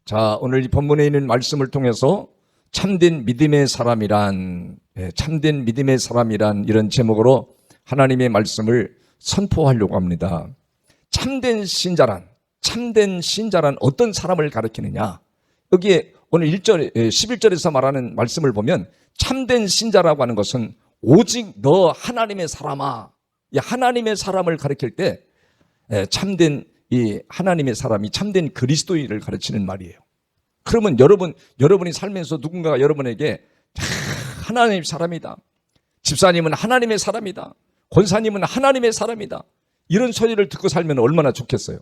자, 오늘 이 본문에 있는 말씀을 통해서 참된 믿음의 사람이란, 참된 믿음의 사람이란 이런 제목으로 하나님의 말씀을 선포하려고 합니다. 참된 신자란 어떤 사람을 가리키느냐? 여기에 오늘 11절에서 말하는 말씀을 보면 참된 신자라고 하는 것은 오직 너 하나님의 사람아, 이 하나님의 사람을 가리킬 때 참된 이 하나님의 사람이 참된 그리스도인을 가르치는 말이에요. 그러면 여러분이 살면서 누군가가 여러분에게 하나님의 사람이다, 집사님은 하나님의 사람이다, 권사님은 하나님의 사람이다, 이런 소리를 듣고 살면 얼마나 좋겠어요.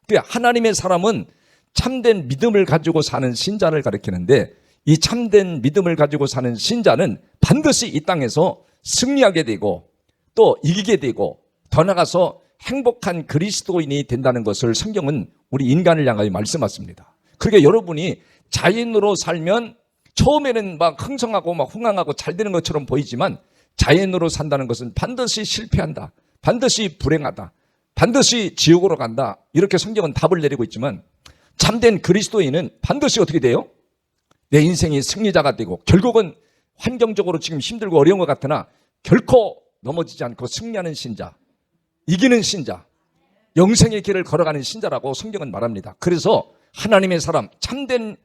하나님의 사람은 참된 믿음을 가지고 사는 신자를 가리키는데, 이 참된 믿음을 가지고 사는 신자는 반드시 이 땅에서 승리하게 되고 또 이기게 되고 더 나아가서 행복한 그리스도인이 된다는 것을 성경은 우리 인간을 향하여 말씀하십니다. 그러니까 여러분이 자연으로 살면 처음에는 막 흥성하고 막 흥황하고 잘 되는 것처럼 보이지만, 자연으로 산다는 것은 반드시 실패한다, 반드시 불행하다, 반드시 지옥으로 간다, 이렇게 성경은 답을 내리고 있지만, 참된 그리스도인은 반드시 어떻게 돼요? 내 인생이 승리자가 되고 결국은 환경적으로 지금 힘들고 어려운 것 같으나 결코 넘어지지 않고 승리하는 신자, 이기는 신자, 영생의 길을 걸어가는 신자라고 성경은 말합니다. 그래서 하나님의 사람, 참된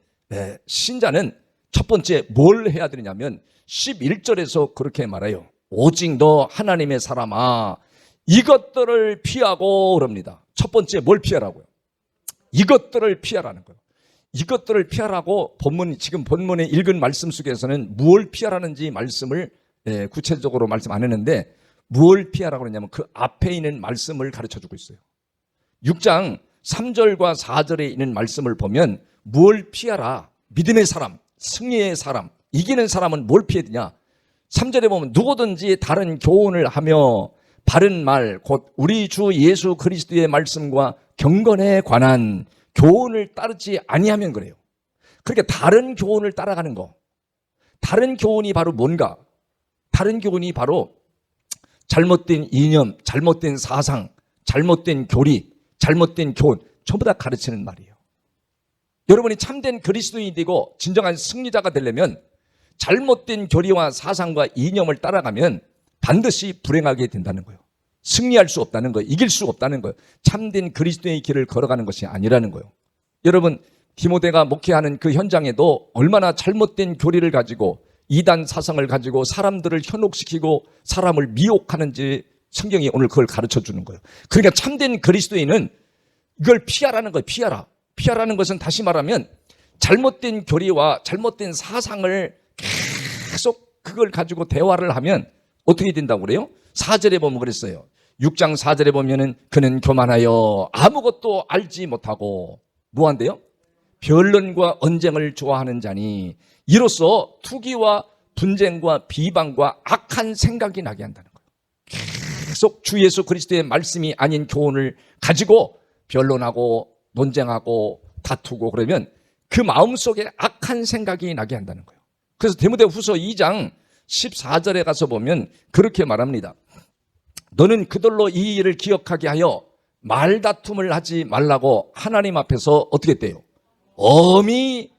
신자는 첫 번째 뭘 해야 되느냐면 11절에서 그렇게 말해요. 오직 너 하나님의 사람아, 이것들을 피하고 그럽니다. 첫 번째 뭘 피하라고요? 이것들을 피하라는 거예요. 이것들을 피하라고 지금 본문에 읽은 말씀 속에서는 무엇을 피하라는지 말씀을 구체적으로 말씀 안 했는데, 무엇을 피하라고 그러냐면 그 앞에 있는 말씀을 가르쳐 주고 있어요. 6장 3절과 4절에 있는 말씀을 보면 무엇을 피하라, 믿음의 사람, 승리의 사람, 이기는 사람은 뭘 피해야 되냐? 3절에 보면 누구든지 다른 교훈을 하며 바른 말, 곧 우리 주 예수 그리스도의 말씀과 경건에 관한 교훈을 따르지 아니하면 그래요. 그러니까 다른 교훈을 따라가는 거, 다른 교훈이 바로 뭔가? 다른 교훈이 바로 잘못된 이념, 잘못된 사상, 잘못된 교리, 잘못된 교훈, 전부 다 가르치는 말이에요. 여러분이 참된 그리스도인이 되고 진정한 승리자가 되려면 잘못된 교리와 사상과 이념을 따라가면 반드시 불행하게 된다는 거예요. 승리할 수 없다는 거예요. 이길 수 없다는 거예요. 참된 그리스도의 길을 걸어가는 것이 아니라는 거예요. 여러분, 디모데가 목회하는 그 현장에도 얼마나 잘못된 교리를 가지고 이단 사상을 가지고 사람들을 현혹시키고 사람을 미혹하는지 성경이 오늘 그걸 가르쳐 주는 거예요. 그러니까 참된 그리스도인은 이걸 피하라는 거예요. 피하라는 것은 다시 말하면 잘못된 교리와 잘못된 사상을 계속 그걸 가지고 대화를 하면 어떻게 된다고 그래요? 4절에 보면 그랬어요. 6장 4절에 보면은 그는 교만하여 아무것도 알지 못하고 뭐한대요? 변론과 언쟁을 좋아하는 자니 이로써 투기와 분쟁과 비방과 악한 생각이 나게 한다는 거예요. 계속 주 예수 그리스도의 말씀이 아닌 교훈을 가지고 변론하고 논쟁하고 다투고 그러면 그 마음속에 악한 생각이 나게 한다는 거예요. 그래서 디모데후서 2장 14절에 가서 보면 그렇게 말합니다. 너는 그들로 이 일을 기억하게 하여 말다툼을 하지 말라고 하나님 앞에서 어떻게 했대요? 엄히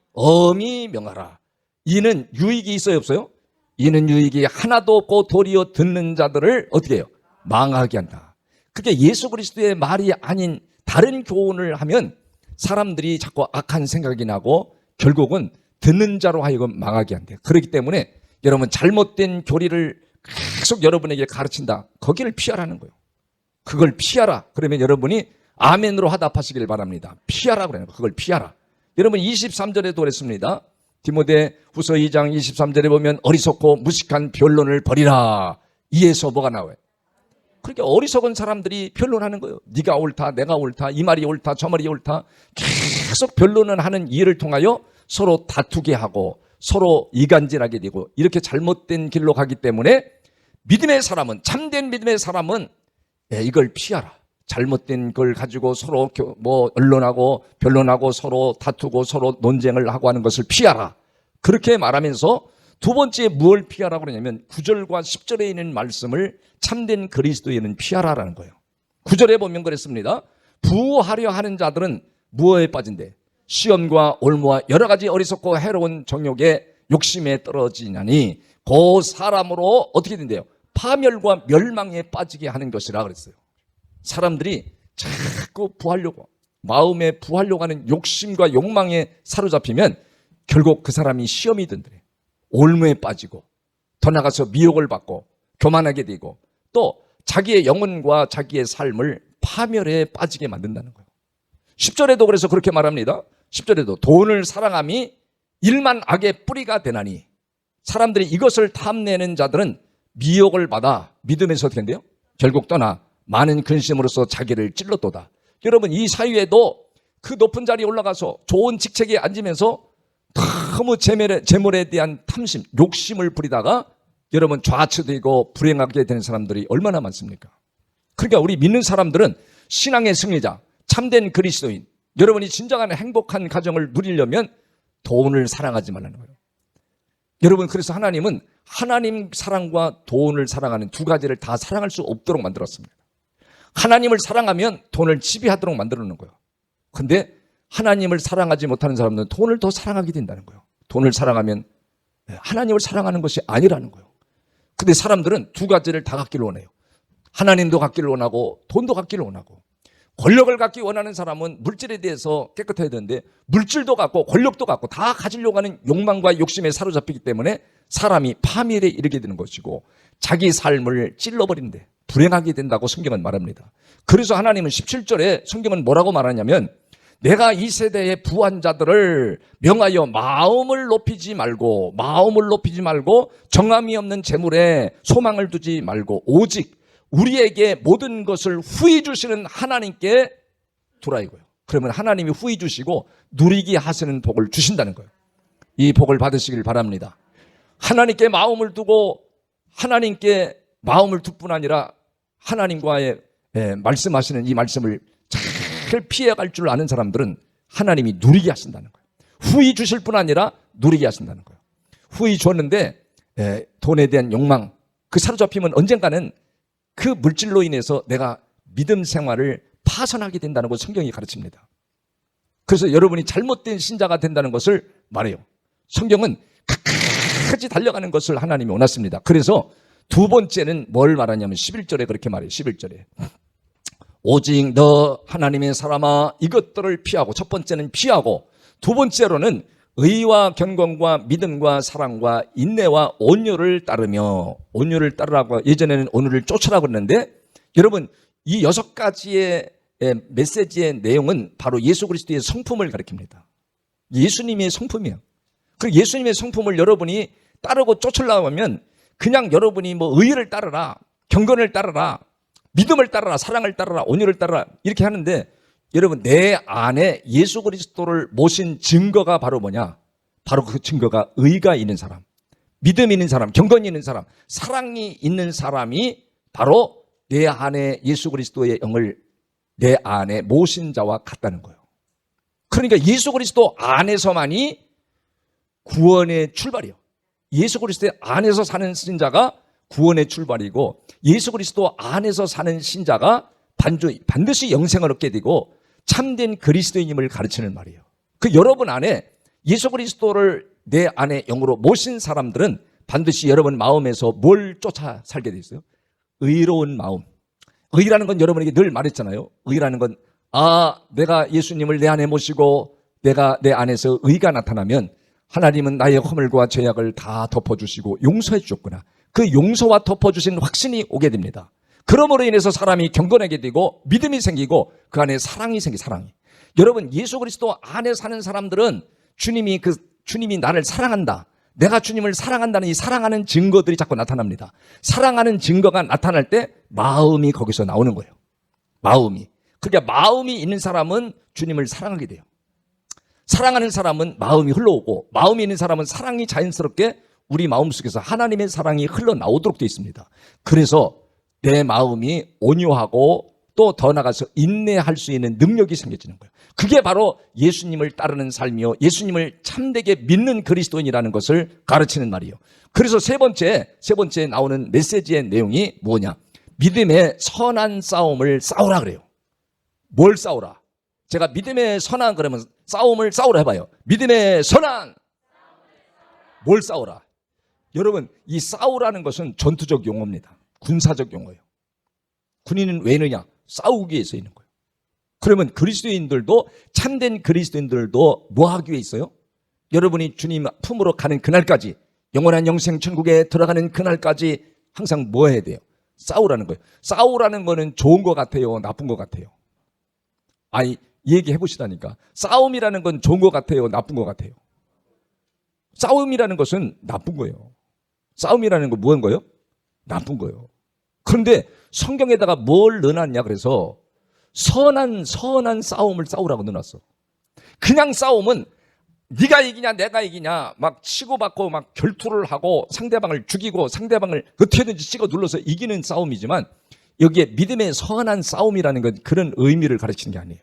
명하라. 이는 유익이 있어요, 없어요? 이는 유익이 하나도 없고 도리어 듣는 자들을 어떻게 해요? 망하게 한다. 그게 예수 그리스도의 말이 아닌 다른 교훈을 하면 사람들이 자꾸 악한 생각이 나고 결국은 듣는 자로 하여금 망하게 한대요. 그렇기 때문에 여러분, 잘못된 교리를 계속 여러분에게 가르친다, 거기를 피하라는 거예요. 그걸 피하라. 그러면 여러분이 아멘으로 화답하시길 바랍니다. 피하라 그래요. 그걸 피하라. 여러분 23절에도 그랬습니다. 디모데 후서 2장 23절에 보면 어리석고 무식한 변론을 버리라. 이에서 뭐가 나와요? 그렇게 어리석은 사람들이 변론하는 거예요. 네가 옳다, 내가 옳다, 이 말이 옳다, 저 말이 옳다, 계속 변론을 하는 이해를 통하여 서로 다투게 하고 서로 이간질하게 되고 이렇게 잘못된 길로 가기 때문에 믿음의 사람은, 참된 믿음의 사람은 이걸 피하라. 잘못된 걸 가지고 서로 언론하고 변론하고 서로 다투고 서로 논쟁을 하고 하는 것을 피하라. 그렇게 말하면서 두 번째 무엇을 피하라고 그러냐면 9절과 10절에 있는 말씀을 참된 그리스도인은 피하라라는 거예요. 9절에 보면 그랬습니다. 부하려 하는 자들은 무엇에 빠진대? 시험과 올무와 여러 가지 어리석고 해로운 정욕의 욕심에 떨어지냐니 그 사람으로 어떻게 된대요? 파멸과 멸망에 빠지게 하는 것이라 그랬어요. 사람들이 자꾸 부하려고, 마음에 부하려고 하는 욕심과 욕망에 사로잡히면 결국 그 사람이 시험이 든대. 올무에 빠지고 더 나가서 미혹을 받고 교만하게 되고 또 자기의 영혼과 자기의 삶을 파멸에 빠지게 만든다는 거예요. 10절에도 그래서 그렇게 말합니다. 10절에도 돈을 사랑함이 일만 악의 뿌리가 되나니, 사람들이 이것을 탐내는 자들은 미혹을 받아 믿음에서 어떻게 된대요? 결국 떠나 많은 근심으로써 자기를 찔렀도다. 여러분, 이 사회에도 그 높은 자리에 올라가서 좋은 직책에 앉으면서 너무 재물에 대한 탐심, 욕심을 부리다가 여러분 좌초되고 불행하게 되는 사람들이 얼마나 많습니까? 그러니까 우리 믿는 사람들은 신앙의 승리자, 참된 그리스도인, 여러분이 진정한 행복한 가정을 누리려면 돈을 사랑하지 말라는 거예요. 여러분, 그래서 하나님은 하나님 사랑과 돈을 사랑하는 두 가지를 다 사랑할 수 없도록 만들었습니다. 하나님을 사랑하면 돈을 지배하도록 만들어 놓은 거예요. 근데 하나님을 사랑하지 못하는 사람들은 돈을 더 사랑하게 된다는 거예요. 돈을 사랑하면 하나님을 사랑하는 것이 아니라는 거예요. 근데 사람들은 두 가지를 다 갖기를 원해요. 하나님도 갖기를 원하고 돈도 갖기를 원하고. 권력을 갖기 원하는 사람은 물질에 대해서 깨끗해야 되는데 물질도 갖고 권력도 갖고 다 가지려고 하는 욕망과 욕심에 사로잡히기 때문에 사람이 파멸에 이르게 되는 것이고 자기 삶을 찔러버리는데 불행하게 된다고 성경은 말합니다. 그래서 하나님은 17절에 성경은 뭐라고 말하냐면 내가 이 세대의 부한 자들을 명하여 마음을 높이지 말고 정함이 없는 재물에 소망을 두지 말고 오직 우리에게 모든 것을 후히 주시는 하나님께 두라 이거예요. 그러면 하나님이 후히 주시고 누리게 하시는 복을 주신다는 거예요. 이 복을 받으시길 바랍니다. 하나님께 마음을 두고 하나님께 마음을 둘 뿐 아니라 하나님과의 말씀하시는 이 말씀을 잘 피해갈 줄 아는 사람들은 하나님이 누리게 하신다는 거예요. 후히 주실 뿐 아니라 누리게 하신다는 거예요. 후히 줬는데 돈에 대한 욕망, 그 사로잡히면 언젠가는 그 물질로 인해서 내가 믿음 생활을 파선하게 된다는 것을 성경이 가르칩니다. 그래서 여러분이 잘못된 신자가 된다는 것을 말해요. 성경은 끝까지 달려가는 것을 하나님이 원하십니다. 그래서 두 번째는 뭘 말하냐면 11절에 그렇게 말해요. 11절에 오직 너 하나님의 사람아 이것들을 피하고, 첫 번째는 피하고 두 번째로는 의와 경건과 믿음과 사랑과 인내와 온유를 따르며, 온유를 따르라고 예전에는 온유를 쫓으라고 그랬는데 여러분 이 6가지의 메시지의 내용은 바로 예수 그리스도의 성품을 가리킵니다. 예수님의 성품이에요. 그 예수님의 성품을 여러분이 따르고 쫓으려고 하면 그냥 여러분이 뭐 의를 따르라, 경건을 따르라, 믿음을 따르라, 사랑을 따르라, 온유를 따르라 이렇게 하는데 여러분 내 안에 예수 그리스도를 모신 증거가 바로 뭐냐? 바로 그 증거가 의가 있는 사람, 믿음이 있는 사람, 경건이 있는 사람, 사랑이 있는 사람이 바로 내 안에 예수 그리스도의 영을 내 안에 모신 자와 같다는 거예요. 그러니까 예수 그리스도 안에서만이 구원의 출발이에요. 예수 그리스도 안에서 사는 신자가 구원의 출발이고 예수 그리스도 안에서 사는 신자가 반드시 영생을 얻게 되고 참된 그리스도인임을 가르치는 말이에요. 그 여러분 안에 예수 그리스도를 내 안에 영으로 모신 사람들은 반드시 여러분 마음에서 뭘 쫓아 살게 돼 있어요? 의로운 마음. 의라는 건 여러분에게 늘 말했잖아요. 의라는 건 내가 예수님을 내 안에 모시고 내가 내 안에서 의가 나타나면 하나님은 나의 허물과 죄악을 다 덮어주시고 용서해 주셨구나. 그 용서와 덮어주신 확신이 오게 됩니다. 그러므로 인해서 사람이 경건하게 되고 믿음이 생기고 그 안에 사랑이 사랑이. 여러분 예수 그리스도 안에 사는 사람들은 주님이 나를 사랑한다. 내가 주님을 사랑한다는 이 사랑하는 증거들이 자꾸 나타납니다. 사랑하는 증거가 나타날 때 마음이 거기서 나오는 거예요. 마음이. 그러니까 마음이 있는 사람은 주님을 사랑하게 돼요. 사랑하는 사람은 마음이 흘러오고 마음이 있는 사람은 사랑이 자연스럽게 우리 마음속에서 하나님의 사랑이 흘러나오도록 되어 있습니다. 그래서 내 마음이 온유하고 또 더 나가서 인내할 수 있는 능력이 생겨지는 거예요. 그게 바로 예수님을 따르는 삶이요, 예수님을 참되게 믿는 그리스도인이라는 것을 가르치는 말이에요. 그래서 세 번째 나오는 메시지의 내용이 뭐냐? 믿음의 선한 싸움을 싸우라 그래요. 뭘 싸우라? 제가 믿음의 선한 그러면 싸움을 싸우라 해봐요. 믿음의 선한. 뭘 싸우라? 여러분, 이 싸우라는 것은 전투적 용어입니다. 군사적 용어예요. 군인은 왜 있느냐? 싸우기 위해서 있는 거예요. 그러면 그리스도인들도, 참된 그리스도인들도 뭐 하기 위해 있어요? 여러분이 주님 품으로 가는 그날까지, 영원한 영생 천국에 들어가는 그날까지 항상 뭐 해야 돼요? 싸우라는 거예요. 싸우라는 거는 좋은 것 같아요? 나쁜 것 같아요? 아니, 얘기해 보시다니까. 싸움이라는 건 좋은 것 같아요? 나쁜 것 같아요? 싸움이라는 것은 나쁜 거예요. 싸움이라는 건 뭐한 거예요? 나쁜 거예요. 그런데 성경에다가 뭘 넣어놨냐? 그래서 선한 싸움을 싸우라고 넣어놨어. 그냥 싸움은 네가 이기냐 내가 이기냐 막 치고받고 막 결투를 하고 상대방을 죽이고 상대방을 어떻게든지 찍어 눌러서 이기는 싸움이지만, 여기에 믿음의 선한 싸움이라는 건 그런 의미를 가르치는 게 아니에요.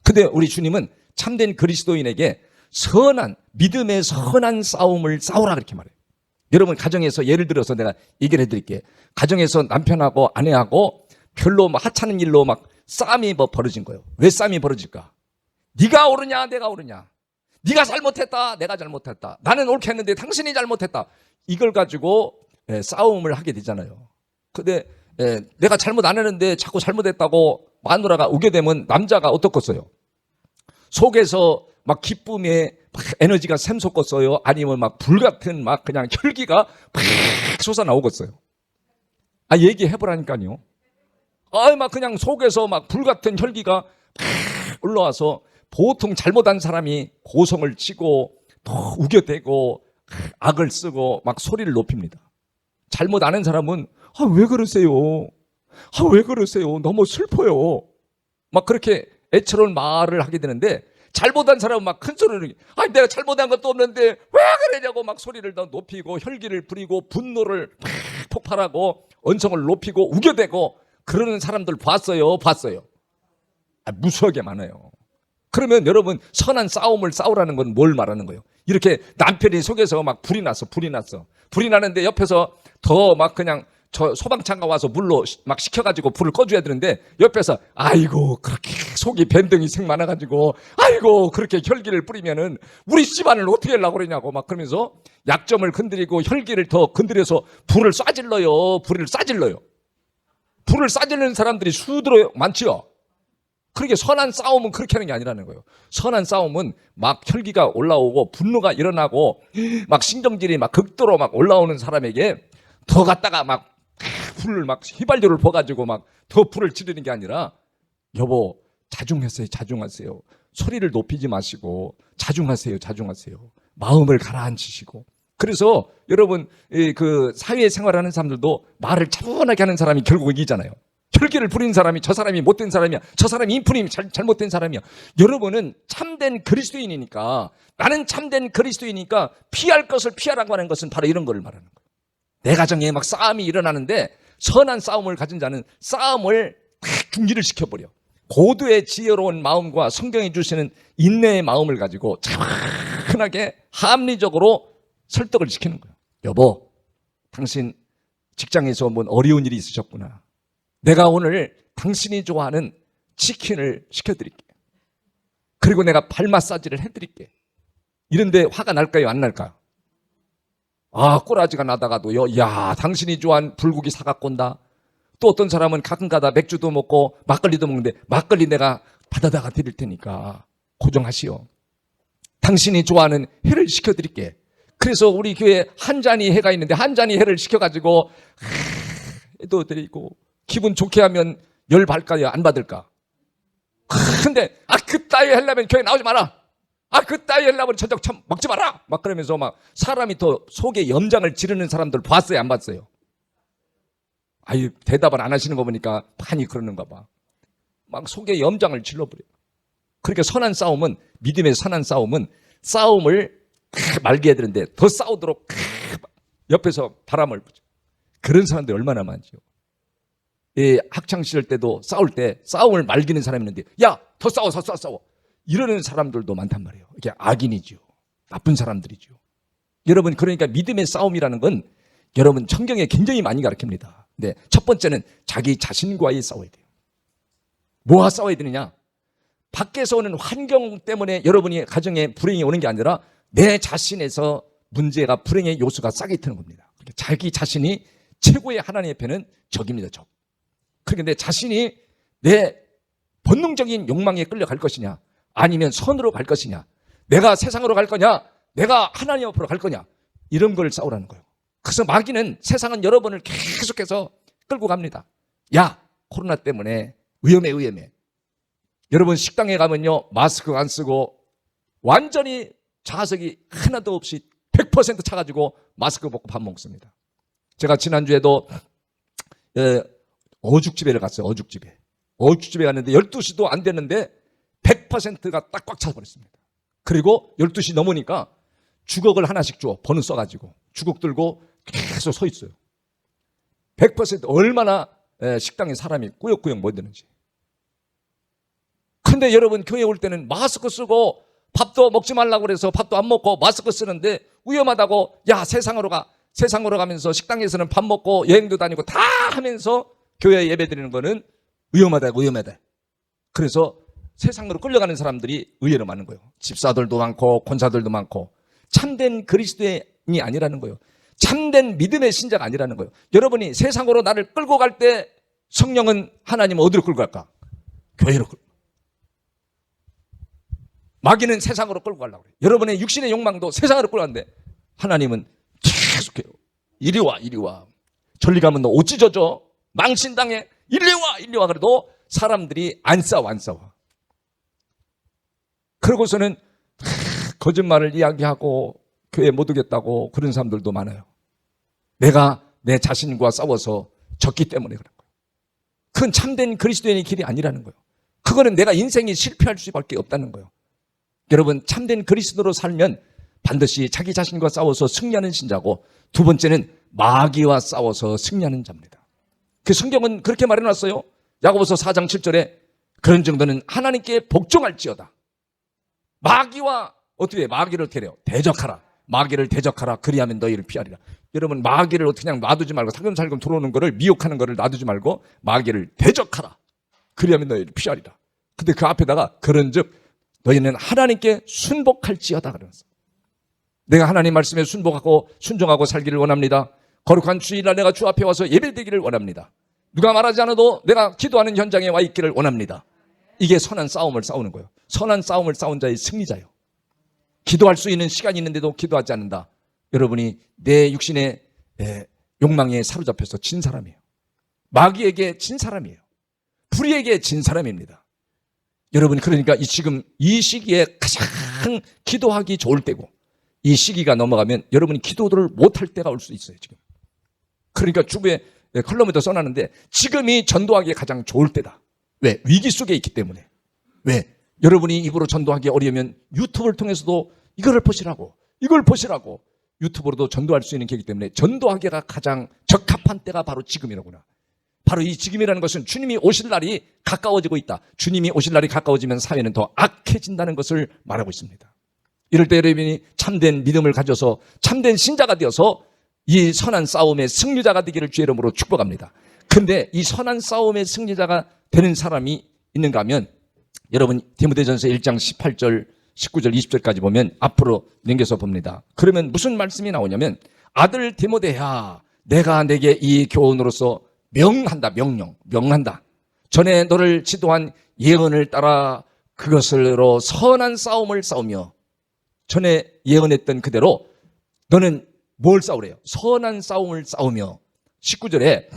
근데 우리 주님은 참된 그리스도인에게 믿음의 선한 싸움을 싸우라 그렇게 말해요. 여러분, 가정에서 예를 들어서 내가 얘기를 해드릴게요. 가정에서 남편하고 아내하고 별로 막 하찮은 일로 막 싸움이 벌어진 거예요. 왜 싸움이 벌어질까? 네가 옳으냐 내가 옳으냐, 네가 잘못했다 내가 잘못했다, 나는 옳게 했는데 당신이 잘못했다, 이걸 가지고 싸움을 하게 되잖아요. 근데 내가 잘못 안 했는데 자꾸 잘못했다고 마누라가 우게 되면 남자가 어떻겠어요? 속에서 막 기쁨에 막 에너지가 샘솟겠어요? 아니면 막 불같은 막 그냥 혈기가 팍 솟아나오겠어요? 얘기해보라니까요. 막 그냥 속에서 막 불같은 혈기가 팍 올라와서, 보통 잘못한 사람이 고성을 치고 또 우겨대고 악을 쓰고 막 소리를 높입니다. 잘못 안 한 사람은 왜 그러세요? 왜 그러세요? 너무 슬퍼요. 막 그렇게 애처로운 말을 하게 되는데, 잘못한 사람은 막 큰 소리를, 내가 잘못한 것도 없는데 왜 그러냐고 막 소리를 더 높이고 혈기를 부리고 분노를 팍 폭발하고 언성을 높이고 우겨대고 그러는 사람들 봤어요? 무수하게 많아요. 그러면 여러분, 선한 싸움을 싸우라는 건 뭘 말하는 거예요? 이렇게 남편이 속에서 막 불이 나는데 옆에서 더 막 그냥 저 소방차가 와서 물로 막 식혀가지고 불을 꺼줘야 되는데, 옆에서 아이고 그렇게 속이 변등이 생 많아가지고 아이고 그렇게 혈기를 뿌리면은 우리 집안을 어떻게 하려고 그러냐고 막 그러면서 약점을 건드리고 혈기를 더 건드려서 불을 쏴질러요. 불을 쏴질르는 사람들이 수두로 많지요. 그렇게 선한 싸움은 그렇게 하는 게 아니라는 거예요. 선한 싸움은 막 혈기가 올라오고 분노가 일어나고 막 신경질이 막 극도로 막 올라오는 사람에게 더 갖다가 막 불을 막 휘발유를 부어가지고 막 더 불을 지르는 게 아니라, 여보 자중하세요. 소리를 높이지 마시고 자중하세요. 마음을 가라앉히시고. 그래서 여러분, 그 사회생활하는 사람들도 말을 차분하게 하는 사람이 결국 이기잖아요. 혈기를 부리는 사람이 저 사람이 못된 사람이야, 저 사람이 인품이 잘못된 사람이야. 여러분은 참된 그리스도인이니까, 나는 참된 그리스도인이니까 피할 것을 피하라고 하는 것은 바로 이런 걸 말하는 거예요. 내 가정에 막 싸움이 일어나는데 선한 싸움을 가진 자는 싸움을 탁 중지를 시켜버려. 고도의 지혜로운 마음과 성경이 주시는 인내의 마음을 가지고 차분하게 합리적으로 설득을 시키는 거예요. 여보, 당신 직장에서 뭔 어려운 일이 있으셨구나. 내가 오늘 당신이 좋아하는 치킨을 시켜드릴게. 그리고 내가 발 마사지를 해드릴게. 이런데 화가 날까요? 안 날까요? 꼬라지가 나다가도요, 당신이 좋아하는 불고기 사갖고 온다. 또 어떤 사람은 가끔 가다 맥주도 먹고 막걸리도 먹는데, 막걸리 내가 받아다가 드릴 테니까 고정하시오. 당신이 좋아하는 회를 시켜드릴게. 그래서 우리 교회에 한 잔이 회가 있는데 한 잔이 회를 시켜가지고 또 드리고 기분 좋게 하면 열 받을까요? 안 받을까? 근데 그따위 하려면 교회 나오지 마라. 그따위 하려면 저녁 참 먹지 마라. 막 그러면서 막 사람이 더 속에 염장을 지르는 사람들 봤어요? 안 봤어요? 대답을 안 하시는 거 보니까 많이 그러는가 봐. 막 속에 염장을 질러버려요. 그러니까 선한 싸움은, 믿음의 선한 싸움은 싸움을 말게 해야 되는데 더 싸우도록 옆에서 바람을 부죠. 그런 사람들이 얼마나 많죠. 학창시절 때도 싸울 때 싸움을 말기는 사람이 있는데, 더 싸워 이러는 사람들도 많단 말이에요. 이게 악인이죠. 나쁜 사람들이죠. 여러분, 그러니까 믿음의 싸움이라는 건 여러분 성경에 굉장히 많이 가르칩니다. 첫 번째는 자기 자신과의 싸워야 돼요. 뭐와 싸워야 되느냐? 밖에서 오는 환경 때문에 여러분이 가정에 불행이 오는 게 아니라 내 자신에서 문제가 불행의 요소가 싹이 트는 겁니다. 자기 자신이 최고의 하나님 앞에는 적입니다. 적. 그러니까 내 자신이 내 본능적인 욕망에 끌려갈 것이냐, 아니면 선으로 갈 것이냐, 내가 세상으로 갈 거냐, 내가 하나님 앞으로 갈 거냐, 이런 걸 싸우라는 거예요. 그래서 마귀는 세상은 여러분을 계속해서 끌고 갑니다. 야, 코로나 때문에 위험해. 여러분 식당에 가면요, 마스크 안 쓰고 완전히 좌석이 하나도 없이 100% 차가지고 마스크 벗고 밥 먹습니다. 제가 지난주에도 어죽집에를 갔어요. 어죽집에 갔는데 12시도 안 됐는데 100%가 딱 꽉 차버렸습니다. 그리고 12시 넘으니까 주걱을 하나씩 줘. 번호 써가지고 주걱 들고 계속 서 있어요. 100% 얼마나 식당에 사람이 꾸역꾸역 모이는지. 근데 여러분 교회 올 때는 마스크 쓰고 밥도 먹지 말라고 그래서 밥도 안 먹고 마스크 쓰는데 위험하다고, 야, 세상으로 가면서 식당에서는 밥 먹고 여행도 다니고 다 하면서 교회에 예배 드리는 거는 위험하다. 그래서 세상으로 끌려가는 사람들이 의외로 많은 거예요. 집사들도 많고 권사들도 많고. 참된 그리스도인이 아니라는 거예요. 참된 믿음의 신자가 아니라는 거예요. 여러분이 세상으로 나를 끌고 갈 때 성령은 하나님은 어디로 끌고 갈까? 교회로 끌고. 마귀는 세상으로 끌고 가려고 그래요. 여러분의 육신의 욕망도 세상으로 끌고 가는데 하나님은 계속해요. 이리 와. 전리 가면 너 옷 찢어져. 망신당해. 이리 와. 그래도 사람들이 안 싸워. 그러고서는 거짓말을 이야기하고 교회 못 오겠다고 그런 사람들도 많아요. 내가 내 자신과 싸워서 졌기 때문에 그런 거예요. 그건 참된 그리스도인의 길이 아니라는 거예요. 그거는 내가 인생이 실패할 수밖에 없다는 거예요. 여러분, 참된 그리스도로 살면 반드시 자기 자신과 싸워서 승리하는 신자고, 두 번째는 마귀와 싸워서 승리하는 자입니다. 그 성경은 그렇게 말해놨어요. 야고보서 4장 7절에 그런 정도는 하나님께 복종할지어다. 마귀와 어떻게 해? 마귀를 대적하라. 마귀를 대적하라. 그리하면 너희를 피하리라. 여러분, 마귀를 어떻게 그냥 놔두지 말고 살금살금 들어오는 거를, 미혹하는 거를 놔두지 말고 마귀를 대적하라. 그리하면 너희를 피하리라. 근데 그 앞에다가 그런즉 너희는 하나님께 순복할지어다 그러면서, 내가 하나님 말씀에 순복하고 순종하고 살기를 원합니다. 거룩한 주일날 내가 주 앞에 와서 예배드리기를 원합니다. 누가 말하지 않아도 내가 기도하는 현장에 와 있기를 원합니다. 이게 선한 싸움을 싸우는 거예요. 선한 싸움을 싸운 자의 승리자예요. 기도할 수 있는 시간이 있는데도 기도하지 않는다. 여러분이 내 육신의 욕망에 사로잡혀서 진 사람이에요. 마귀에게 진 사람이에요. 불의에게 진 사람입니다. 여러분, 그러니까 지금 이 시기에 가장 기도하기 좋을 때고, 이 시기가 넘어가면 여러분이 기도를 못할 때가 올 수 있어요. 지금. 그러니까 주부에 컬럼에도 써놨는데 지금이 전도하기에 가장 좋을 때다. 왜? 위기 속에 있기 때문에. 왜? 여러분이 입으로 전도하기 어려우면 유튜브를 통해서도 이걸 보시라고 유튜브로도 전도할 수 있는 계기이기 때문에 전도하기가 가장 적합한 때가 바로 지금이라구나. 바로 이 지금이라는 것은 주님이 오실 날이 가까워지고 있다. 주님이 오실 날이 가까워지면 사회는 더 악해진다는 것을 말하고 있습니다. 이럴 때 여러분이 참된 믿음을 가져서 참된 신자가 되어서 이 선한 싸움의 승리자가 되기를 주의 이름으로 축복합니다. 근데 이 선한 싸움의 승리자가 되는 사람이 있는가 하면, 여러분 디모데전서 1장 18절 19절 20절까지 보면 앞으로 넘겨서 봅니다. 그러면 무슨 말씀이 나오냐면, 아들 디모데야, 내가 내게 이 교훈으로서 명한다. 명한다. 전에 너를 지도한 예언을 따라 그것으로 선한 싸움을 싸우며, 전에 예언했던 그대로 너는 뭘 싸우래요? 선한 싸움을 싸우며. 19절에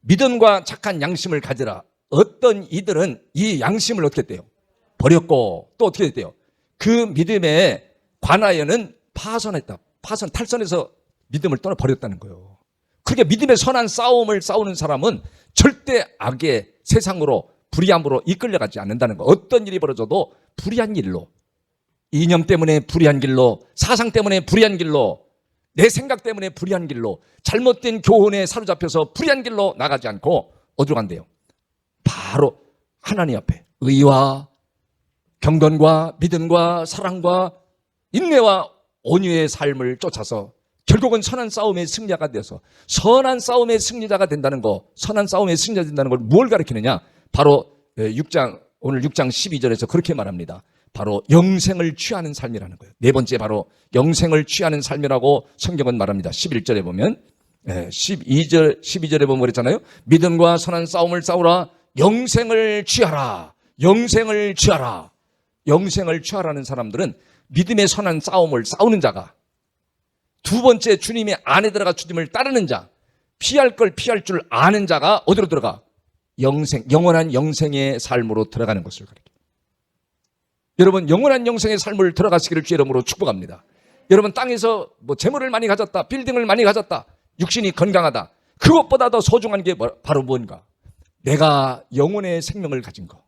믿음과 착한 양심을 가지라. 어떤 이들은 이 양심을 어떻게 했대요? 버렸고, 또 어떻게 됐대요? 그 믿음에 관하여는 파선했다. 탈선해서 믿음을 떠나버렸다는 거예요. 그러니까 믿음의 선한 싸움을 싸우는 사람은 절대 악의 세상으로 불의함으로 이끌려가지 않는다는 거. 어떤 일이 벌어져도 불의한 일로, 이념 때문에 불의한 길로, 사상 때문에 불의한 길로, 내 생각 때문에 불의한 길로, 잘못된 교훈에 사로잡혀서 불의한 길로 나가지 않고 어디로 간대요? 바로 하나님 앞에 의와 경건과 믿음과 사랑과 인내와 온유의 삶을 쫓아서 결국은 선한 싸움의 승리자가 되어서 선한 싸움의 승리자가 된다는 거, 선한 싸움의 승리자가 된다는 걸 뭘 가르치느냐? 바로 6장 오늘 6장 12절에서 그렇게 말합니다. 바로 영생을 취하는 삶이라는 거예요. 네 번째 바로 영생을 취하는 삶이라고 성경은 말합니다. 11절에 보면 12절에 보면 그랬잖아요. 믿음과 선한 싸움을 싸우라. 영생을 취하라. 영생을 취하라. 영생을 취하라는 사람들은 믿음의 선한 싸움을 싸우는 자가, 두 번째 주님의 안에 들어가 주님을 따르는 자, 피할 걸 피할 줄 아는 자가 어디로 들어가? 영생, 영원한 영생의 삶으로 들어가는 것을 가리킵니다. 여러분, 영원한 영생의 삶을 들어가시기를 주의 이름으로 축복합니다. 여러분, 땅에서 뭐 재물을 많이 가졌다, 빌딩을 많이 가졌다, 육신이 건강하다, 그것보다 더 소중한 게 바로 뭔가? 내가 영혼의 생명을 가진 거,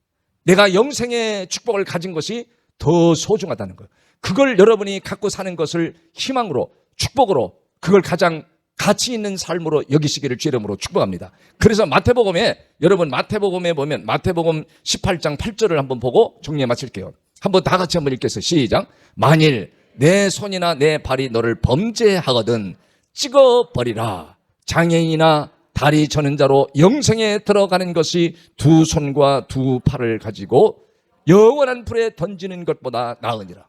내가 영생의 축복을 가진 것이 더 소중하다는 거예요. 그걸 여러분이 갖고 사는 것을 희망으로, 축복으로, 그걸 가장 가치 있는 삶으로 여기시기를 주의 이름으로 축복합니다. 그래서 마태복음에, 여러분 마태복음에 보면 마태복음 18장 8절을 한번 보고 정리해 마칠게요. 한번 다 같이 한번 읽겠어요. 시작. 만일 내 손이나 내 발이 너를 범죄하거든 찍어버리라. 장애인이나 다리 저는 자로 영생에 들어가는 것이 두 손과 두 팔을 가지고 영원한 불에 던지는 것보다 나으니라.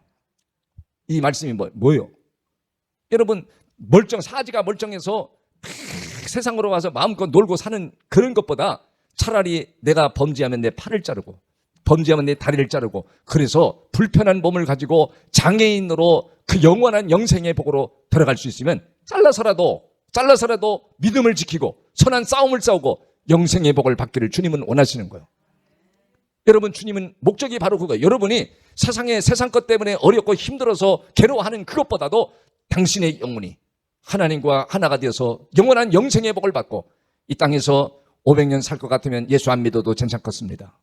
이 말씀이 뭐예요? 여러분, 사지가 멀쩡해서 세상으로 가서 마음껏 놀고 사는 그런 것보다 차라리 내가 범죄하면 내 팔을 자르고, 범죄하면 내 다리를 자르고, 그래서 불편한 몸을 가지고 장애인으로 그 영원한 영생의 복으로 들어갈 수 있으면 잘라서라도 믿음을 지키고 선한 싸움을 싸우고 영생의 복을 받기를 주님은 원하시는 거예요. 여러분, 주님은 목적이 바로 그거예요. 여러분이 세상 것 때문에 어렵고 힘들어서 괴로워하는 그것보다도 당신의 영혼이 하나님과 하나가 되어서 영원한 영생의 복을 받고 이 땅에서 500년 살 것 같으면 예수 안 믿어도 괜찮겠습니다.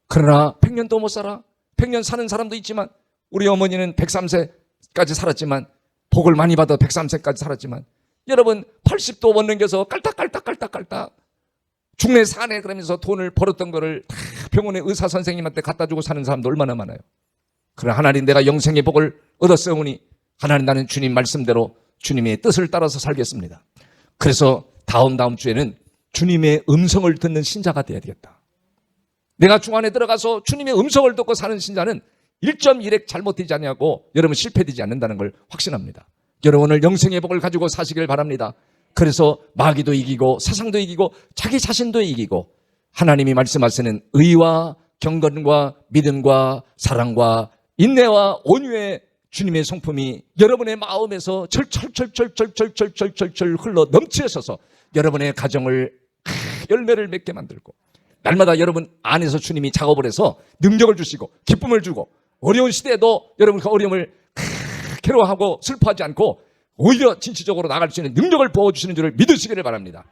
그러나 100년도 못 살아. 100년 사는 사람도 있지만, 우리 어머니는 103세까지 살았지만, 복을 많이 받아 103세까지 살았지만, 여러분 80도 못 넘겨서 깔딱깔딱 중내 사내 그러면서 돈을 벌었던 거를 다 병원의 의사 선생님한테 갖다 주고 사는 사람도 얼마나 많아요. 그러나 하나님, 내가 영생의 복을 얻었으니 하나님, 나는 주님 말씀대로 주님의 뜻을 따라서 살겠습니다. 그래서 다음 주에는 주님의 음성을 듣는 신자가 되어야 되겠다. 내가 중 안에 들어가서 주님의 음성을 듣고 사는 신자는 1.1핵 잘못되지 않냐고, 여러분 실패되지 않는다는 걸 확신합니다. 여러분, 오늘 영생의 복을 가지고 사시길 바랍니다. 그래서 마귀도 이기고 세상도 이기고 자기 자신도 이기고 하나님이 말씀하시는 의와 경건과 믿음과 사랑과 인내와 온유의 주님의 성품이 여러분의 마음에서 철철철철철철철철철 흘러 넘치셔서 여러분의 가정을 열매를 맺게 만들고, 날마다 여러분 안에서 주님이 작업을 해서 능력을 주시고 기쁨을 주고, 어려운 시대에도 여러분 그 어려움을 괴로워하고 슬퍼하지 않고 오히려 진취적으로 나갈 수 있는 능력을 부어주시는 줄을 믿으시기를 바랍니다.